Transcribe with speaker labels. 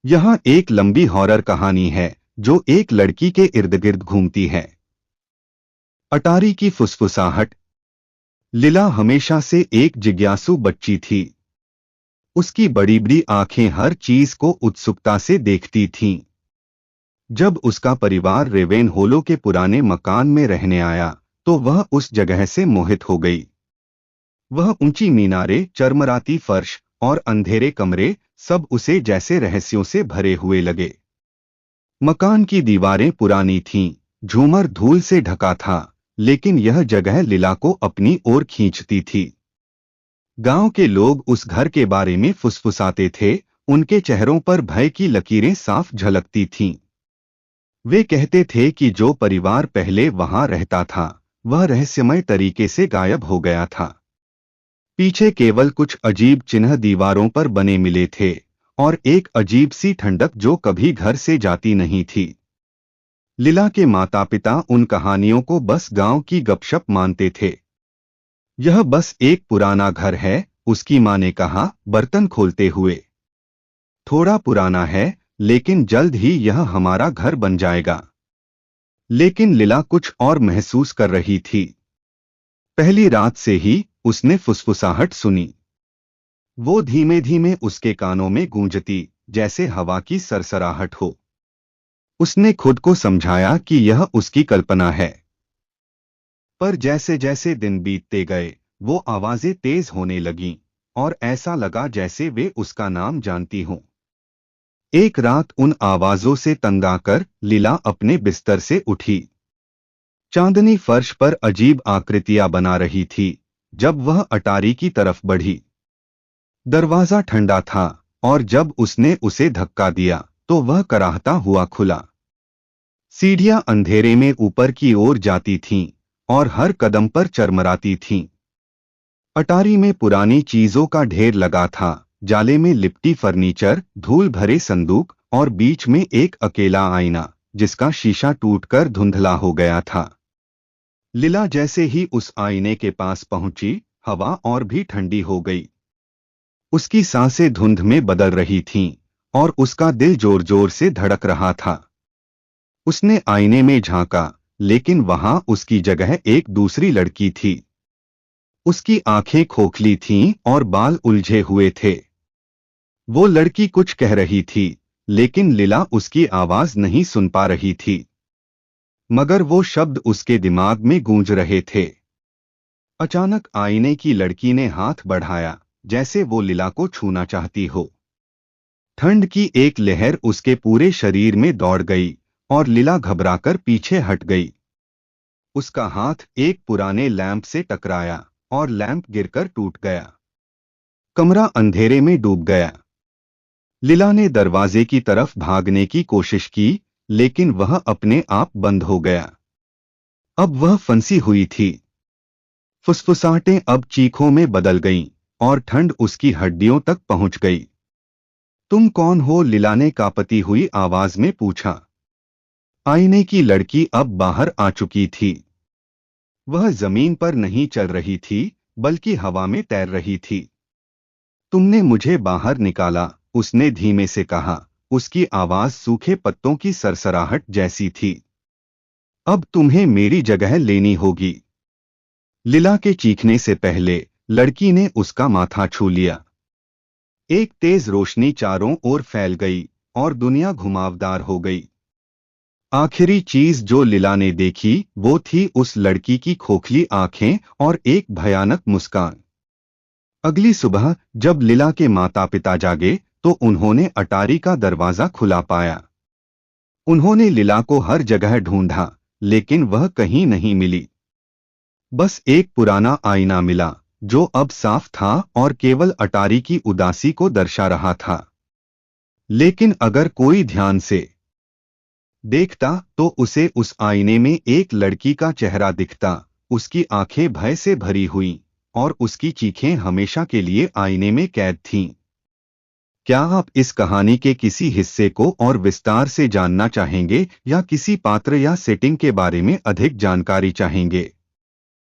Speaker 1: यहाँ एक लंबी हॉरर कहानी है जो एक लड़की के इर्द गिर्द घूमती है। अटारी की फुसफुसाहट। लीला हमेशा से एक जिज्ञासु बच्ची थी। उसकी बड़ी बड़ी आंखें हर चीज को उत्सुकता से देखती थीं। जब उसका परिवार रेवेन होलो के पुराने मकान में रहने आया तो वह उस जगह से मोहित हो गई। वह ऊंची मीनारें, चरमराती फर्श और अंधेरे कमरे सब उसे जैसे रहस्यों से भरे हुए लगे। मकान की दीवारें पुरानी थीं, झूमर धूल से ढका था, लेकिन यह जगह लीला को अपनी ओर खींचती थी। गांव के लोग उस घर के बारे में फुसफुसाते थे, उनके चेहरों पर भय की लकीरें साफ झलकती थीं। वे कहते थे कि जो परिवार पहले वहां रहता था वह रहस्यमय तरीके से गायब हो गया था। पीछे केवल कुछ अजीब चिन्ह दीवारों पर बने मिले थे और एक अजीब सी ठंडक जो कभी घर से जाती नहीं थी। लीला के माता पिता उन कहानियों को बस गांव की गपशप मानते थे। यह बस एक पुराना घर है, उसकी मां ने कहा बर्तन खोलते हुए। थोड़ा पुराना है, लेकिन जल्द ही यह हमारा घर बन जाएगा। लेकिन लीला कुछ और महसूस कर रही थी। पहली रात से ही उसने फुसफुसाहट सुनी। वो धीमे धीमे उसके कानों में गूंजती, जैसे हवा की सरसराहट हो। उसने खुद को समझाया कि यह उसकी कल्पना है। पर जैसे जैसे दिन बीतते गए वो आवाजें तेज होने लगीं और ऐसा लगा जैसे वे उसका नाम जानती हों। एक रात उन आवाजों से तंग आकर लीला अपने बिस्तर से उठी। चांदनी फर्श पर अजीब आकृतियां बना रही थी। जब वह अटारी की तरफ बढ़ी, दरवाजा ठंडा था और जब उसने उसे धक्का दिया तो वह कराहता हुआ खुला। सीढ़ियां अंधेरे में ऊपर की ओर जाती थीं और हर कदम पर चरमराती थीं। अटारी में पुरानी चीजों का ढेर लगा था, जाले में लिपटी फर्नीचर, धूल भरे संदूक और बीच में एक अकेला आईना जिसका शीशा टूटकर धुंधला हो गया था। लीला जैसे ही उस आईने के पास पहुंची, हवा और भी ठंडी हो गई। उसकी सांसें धुंध में बदल रही थीं और उसका दिल जोर जोर से धड़क रहा था। उसने आईने में झांका, लेकिन वहां उसकी जगह एक दूसरी लड़की थी। उसकी आंखें खोखली थीं और बाल उलझे हुए थे। वो लड़की कुछ कह रही थी, लेकिन लीला उसकी आवाज नहीं सुन पा रही थी। मगर वो शब्द उसके दिमाग में गूंज रहे थे। अचानक आईने की लड़की ने हाथ बढ़ाया, जैसे वो लीला को छूना चाहती हो। ठंड की एक लहर उसके पूरे शरीर में दौड़ गई और लीला घबराकर पीछे हट गई। उसका हाथ एक पुराने लैंप से टकराया और लैंप गिरकर टूट गया। कमरा अंधेरे में डूब गया। लीला ने दरवाजे की तरफ भागने की कोशिश की, लेकिन वह अपने आप बंद हो गया। अब वह फंसी हुई थी। फुसफुसाहटें अब चीखों में बदल गईं और ठंड उसकी हड्डियों तक पहुंच गई। तुम कौन हो? लीला ने कांपती हुई आवाज में पूछा। आईने की लड़की अब बाहर आ चुकी थी। वह जमीन पर नहीं चल रही थी, बल्कि हवा में तैर रही थी। तुमने मुझे बाहर निकाला, उसने धीमे से कहा। उसकी आवाज सूखे पत्तों की सरसराहट जैसी थी। अब तुम्हें मेरी जगह लेनी होगी। लीला के चीखने से पहले लड़की ने उसका माथा छू लिया। एक तेज रोशनी चारों ओर फैल गई और दुनिया घुमावदार हो गई। आखिरी चीज जो लीला ने देखी वो थी उस लड़की की खोखली आंखें और एक भयानक मुस्कान। अगली सुबह जब लीला के माता पिता जागे तो उन्होंने अटारी का दरवाजा खुला पाया। उन्होंने लीला को हर जगह ढूंढा, लेकिन वह कहीं नहीं मिली। बस एक पुराना आईना मिला जो अब साफ था और केवल अटारी की उदासी को दर्शा रहा था। लेकिन अगर कोई ध्यान से देखता तो उसे उस आईने में एक लड़की का चेहरा दिखता। उसकी आंखें भय से भरी हुईं और उसकी चीखें हमेशा के लिए आईने में कैद थीं। क्या आप इस कहानी के किसी हिस्से को और विस्तार से जानना चाहेंगे या किसी पात्र या सेटिंग के बारे में अधिक जानकारी चाहेंगे?